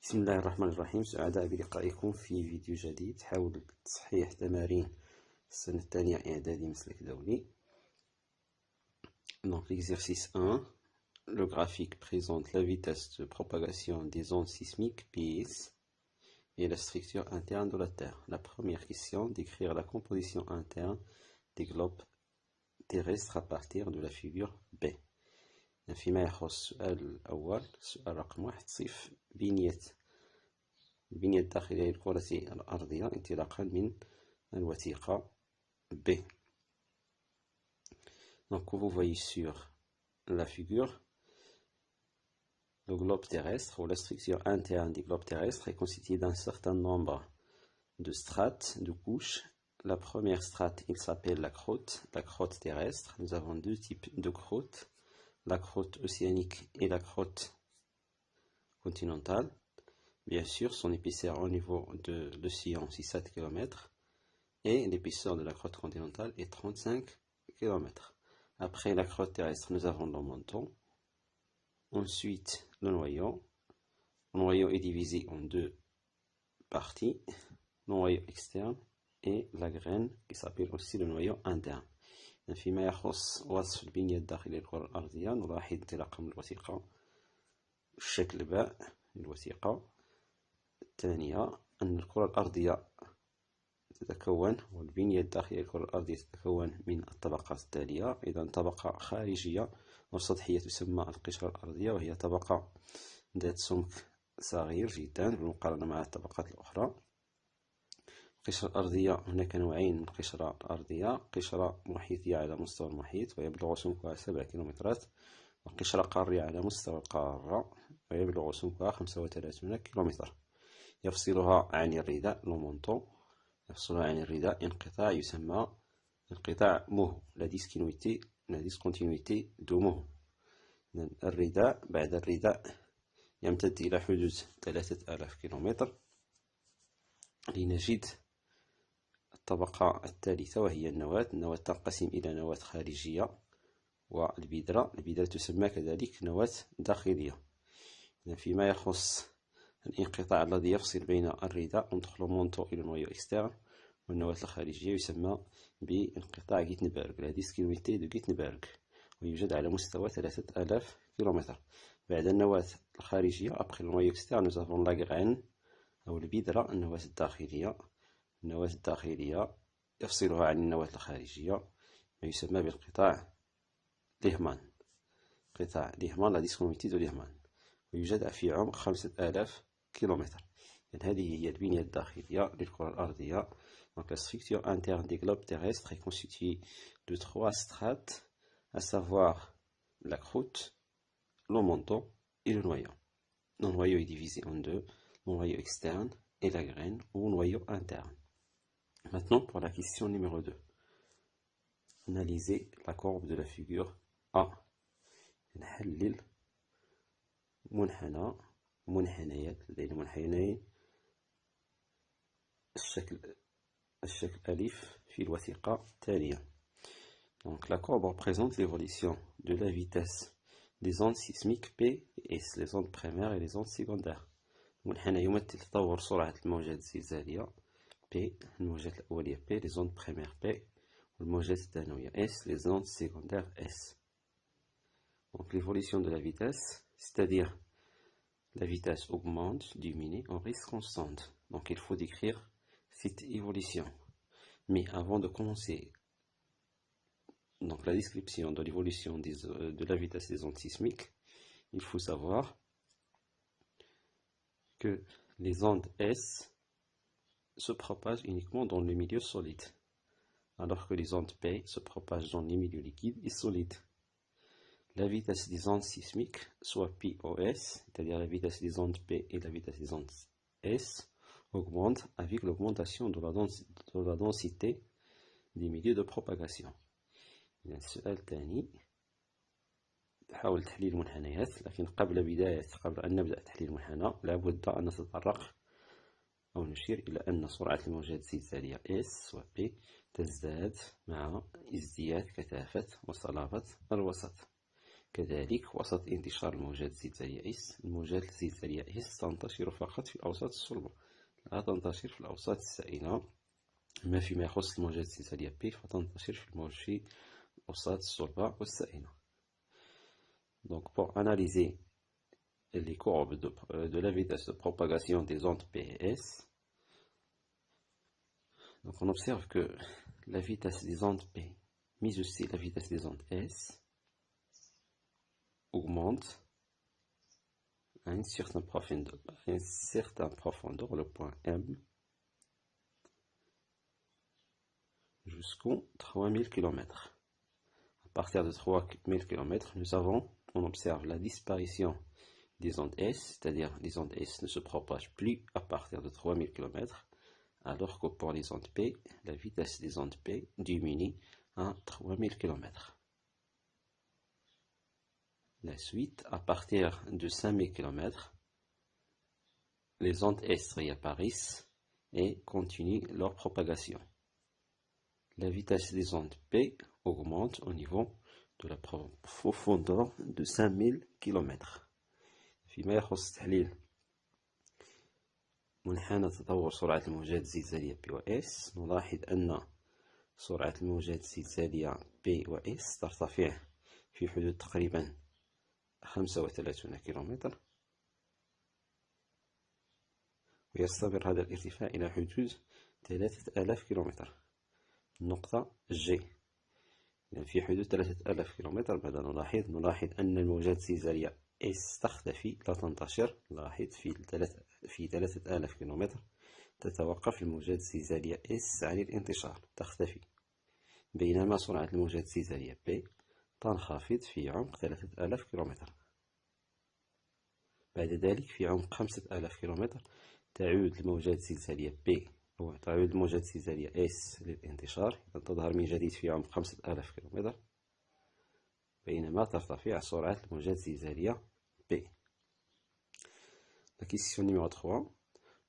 بسم الله الرحمن الرحيم. سعداء بلقائكم في فيديو جديد حول تصحيح تمارين السنة الثانية إعدادي مسلك دولي. Donc l'exercice 1, le graphique présente la vitesse de propagation des ondes sismiques PS et la structure interne de la Terre. La première question, décrire la composition interne des globes terrestres à partir de la figure B. فيما يخص السؤال الأول، سؤال رقم 1، صف البنية الداخلية للكرة الأرضية انطلاقا من الوثيقة B. Donc, comme vous voyez sur la figure, le globe terrestre ou la structure interne du globe terrestre est constituée d'un certain nombre de strates, de couches. La première strate, il s'appelle la croûte terrestre. Nous avons deux types de croûtes, la croûte océanique et la croûte continentale. Bien sûr, son épaisseur au niveau de l'océan, c'est 7 km, et l'épaisseur de la croûte continentale est 35 km. Après la croûte terrestre, nous avons le manteau. Ensuite, le noyau. Le noyau est divisé en deux parties, le noyau externe et la graine qui s'appelle aussi le noyau interne. فيما يخص وصف البنية الداخلية للكرة الأرضية، نلاحظ انطلاقا من الوثيقة الشكل باء للوثيقة الثانية أن الكرة الأرضية تتكون، والبنية الداخلية للكرة الأرضية تتكون من الطبقات التالية. إذا طبقة خارجية أو سطحية تسمى القشرة الأرضية، وهي طبقة ذات سمك صغير جدا بالمقارنة مع الطبقات الأخرى. القشرة الأرضية هناك نوعين من القشرة الأرضية: قشرة محيطية على مستوى المحيط ويبلغ سمكها 7 كيلومترات، وقشرة قارية على مستوى القارة ويبلغ سمكها 35 كيلومتر. يفصلها عن الرداء لومونتو، يفصلها عن الرداء انقطاع يسمى انقطاع مهو، لا ديسكونتينيتي دو مهو. الرداء بعد الرداء يمتد إلى حدود 3000 كيلومتر. لنجد الطبقة الثالثة وهي النواة. النواة تنقسم إلى نواة خارجية والبذرة. البذرة تسمى كذلك نواة داخلية. فيما يخص الانقطاع الذي يفصل بين الرداء entre le manteau et le noyau externe والنواة الخارجية يسمى بانقطاع جيتنبرغ، لا ديسكونتينيتي دو جيتنبرغ، ويوجد على مستوى 3000 كيلومتر. بعد النواة الخارجية après le noyau externe nous avons la graine أو البذرة، النواة الداخلية. النواة الداخلية يفصلها عن النواة الخارجية ما يسمى بانقطاع ليهمان، انقطاع ليهمان لا ديسكونتينيتي دو ليهمان، ويوجد في عمق 5000 كيلومتر. هذه هي البنية الداخلية للكرة الأرضية. Donc la structure interne des globes terrestres est constituée de 3 strates, à savoir la croûte, le manteau et le noyau. Le noyau est divisé en deux, le noyau externe et la graine ou noyau interne. Maintenant pour la question numéro 2. Analysez la courbe de la figure A. نحلل منحنيات لدينا منحنيين الشكل ألف في الوثيقة التالية. Donc la courbe représente l'évolution de la vitesse des ondes sismiques P et S, les ondes primaires et les ondes secondaires. المنحنى يمثل تطور سرعة الموجات الزلزالية P، الموجات الأولية P، les ondes primaires P، والموجات الثانوية S، les ondes secondaires S. Donc l'évolution de la vitesse, c'est-à-dire la vitesse augmente, diminue en risque constante. Donc il faut décrire cette évolution. Mais avant de commencer donc la description de l'évolution de la vitesse des ondes sismiques, il faut savoir que les ondes S se propagent uniquement dans le milieu solide, alors que les ondes P se propagent dans les milieux liquides et solides. La vitesse des ondes sismiques, soit POS, c'est-à-dire la vitesse des ondes P et la vitesse des ondes S, augmente avec l'augmentation de la densité des milieux de propagation. السؤال الثاني، تحاول تحليل المنحنيات، لكن قبل أن نبدأ تحليل المنحنى لابد أن نتطرق أو نشير إلى أن سرعة الموجات الزلزالية S و P تزداد مع ازدياد كثافة وصلابة الوسط. كذلك وسط انتشار الموجات الزلزالية S، الموجات الزلزالية S تنتشر فقط في الأوساط الصلبة، لا تنتشر في الأوساط السائلة. أما فيما يخص الموجات الزلزالية P فتنتشر في الأوساط الصلبة والسائلة. Donc pour analyser les courbes de la vitesse de propagation des ondes P et S, donc on observe que la vitesse des ondes P, mais aussi la vitesse des ondes S, augmente à une certaine profondeur, le point M, jusqu'aux 3000 km. À partir de 3000 km, on observe la disparition des ondes S, c'est-à-dire les ondes S ne se propagent plus à partir de 3000 km, alors que pour les ondes P, la vitesse des ondes P diminue à 3000 km. La suite, à partir de 5000 km, les ondes S réapparaissent et continuent leur propagation. La vitesse des ondes P augmente au niveau de la profondeur de 5000 km. فيما يخص تحليل منحنى تطور سرعة الموجات الزلزالية P و S، نلاحظ أن سرعة الموجات الزلزالية P و S ترتفع في حدود تقريبا 35 كيلومتر، ويستمر هذا الارتفاع إلى حدود 3000 كيلومتر. النقطة G، في حدود 3000 كيلومتر بدأ نلاحظ أن الموجات الزلزالية S تختفي، لا تنتشر. لاحظ في 3000 كيلومتر تتوقف الموجات الزلزالية S عن الانتشار، تختفي، بينما سرعة الموجات الزلزالية P تنخفض في عمق 3000 كيلومتر. بعد ذلك في عمق 5000 كيلومتر تعود الموجات الزلزالية P تعود الموجات الزلزالية S للانتشار، تظهر من جديد في عمق 5000 كيلومتر، بينما ترتفع سرعة الموجات الزلزالية P. La question numéro 3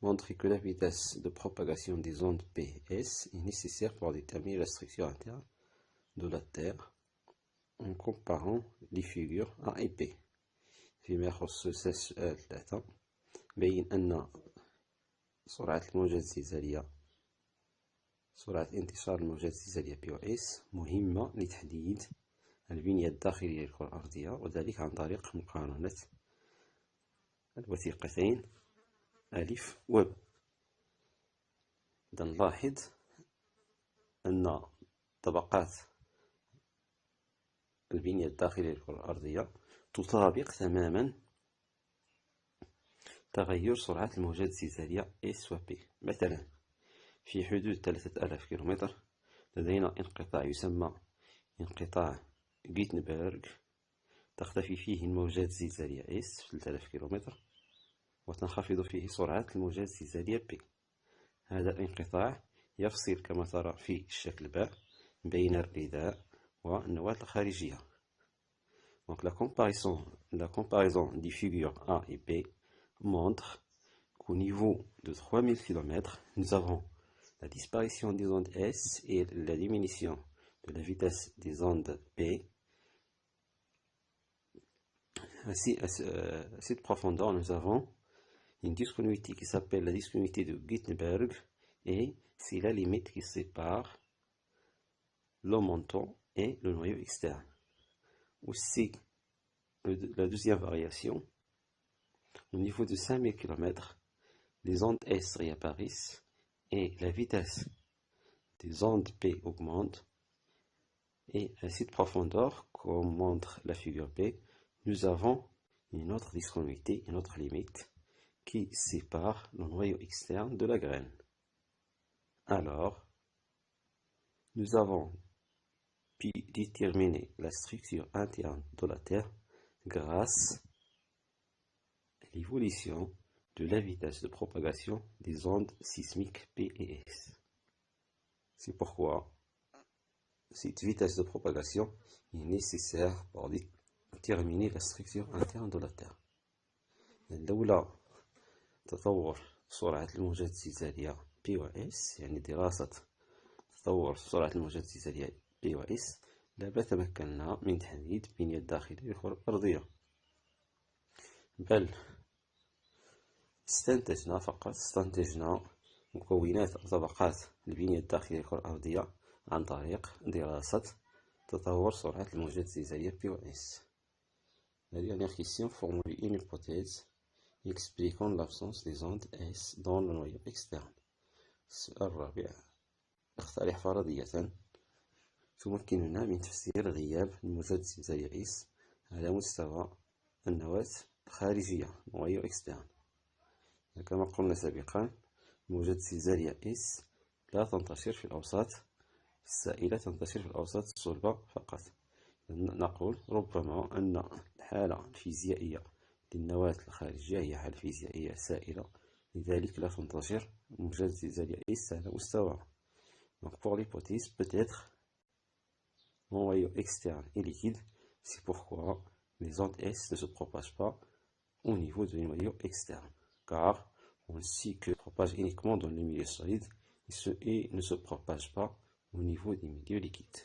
montre que la vitesse de propagation des ondes P et S est nécessaire pour déterminer la structure interne de la Terre en comparant les figures A et P. فيما يخص السؤال 3 بين أن سرعة انتشار الموجات الزلزالية P و S مهمة لتحديد البنية الداخلية للكرة الأرضية، وذلك عن طريق مقارنة الوثيقتين ألف و ب. نلاحظ أن طبقات البنية الداخلية للكرة الأرضية تطابق تماما تغير سرعة الموجات الزلزالية S و P. مثلا في حدود 3000 كيلومتر لدينا انقطاع يسمى انقطاع جيتنبرغ، تختفي فيه الموجات الزلزالية S في 3000 كيلومتر وتنخفض فيه سرعة الموجات الزلزالية P. هذا الانقطاع يفصل كما ترى في الشكل باء بين الرداء والنواة الخارجية. Donc la comparaison des figures A et B montre qu'au niveau de 3000 km, nous avons la disparition des ondes S et la diminution de la vitesse des ondes P. Ainsi, à cette profondeur, nous avons une discontinuité qui s'appelle la discontinuité de Gutenberg, et c'est la limite qui sépare le manteau et le noyau externe. Aussi, la deuxième variation, au niveau de 5000 km, les ondes S réapparaissent et la vitesse des ondes P augmente, et à cette profondeur, comme montre la figure B, nous avons une autre discontinuité, une autre limite qui sépare le noyau externe de la graine. Alors, nous avons pu déterminer la structure interne de la Terre grâce à l'évolution de la vitesse de propagation des ondes sismiques P et S. C'est pourquoi cette vitesse de propagation est nécessaire pour déterminer la structure interne de la Terre. لولا تطور سرعة الموجات الزلزالية P و S، يعني دراسة تطور سرعة الموجات الزلزالية P و S، لا تمكنا من تحديد البنية الداخلية للكرة الأرضية، بل استنتجنا مكونات أو طبقات البنية الداخلية للكرة الأرضية عن طريق دراسة تطور سرعة الموجات الزلزالية P و S. La dernière question formule une hypothèse expliquant l'absence des ondes S dans le noyau externe. السؤال الرابع: اقترح فرضية تمكننا من تفسير غياب الموجات الزلزالية S على مستوى النواة الخارجية noyau externe. كما قلنا سابقا، الموجات الزلزالية S لا تنتشر في الأوساط السائلة، تنتشر في الأوساط الصلبة فقط. نقول ربما أن الحالة الفيزيائية للنواة الخارجية هي حالة فيزيائية سائلة، لذلك لا تنتشر موجات الزلزالية S على مستوى. Donc pour l'hypothèse, peut-être mon noyau externe est liquide, c'est pourquoi les ondes S ne se propagent pas au niveau du noyau externe, car on sait que se propage uniquement dans les milieux solides et ne se propage pas au niveau des milieux liquides.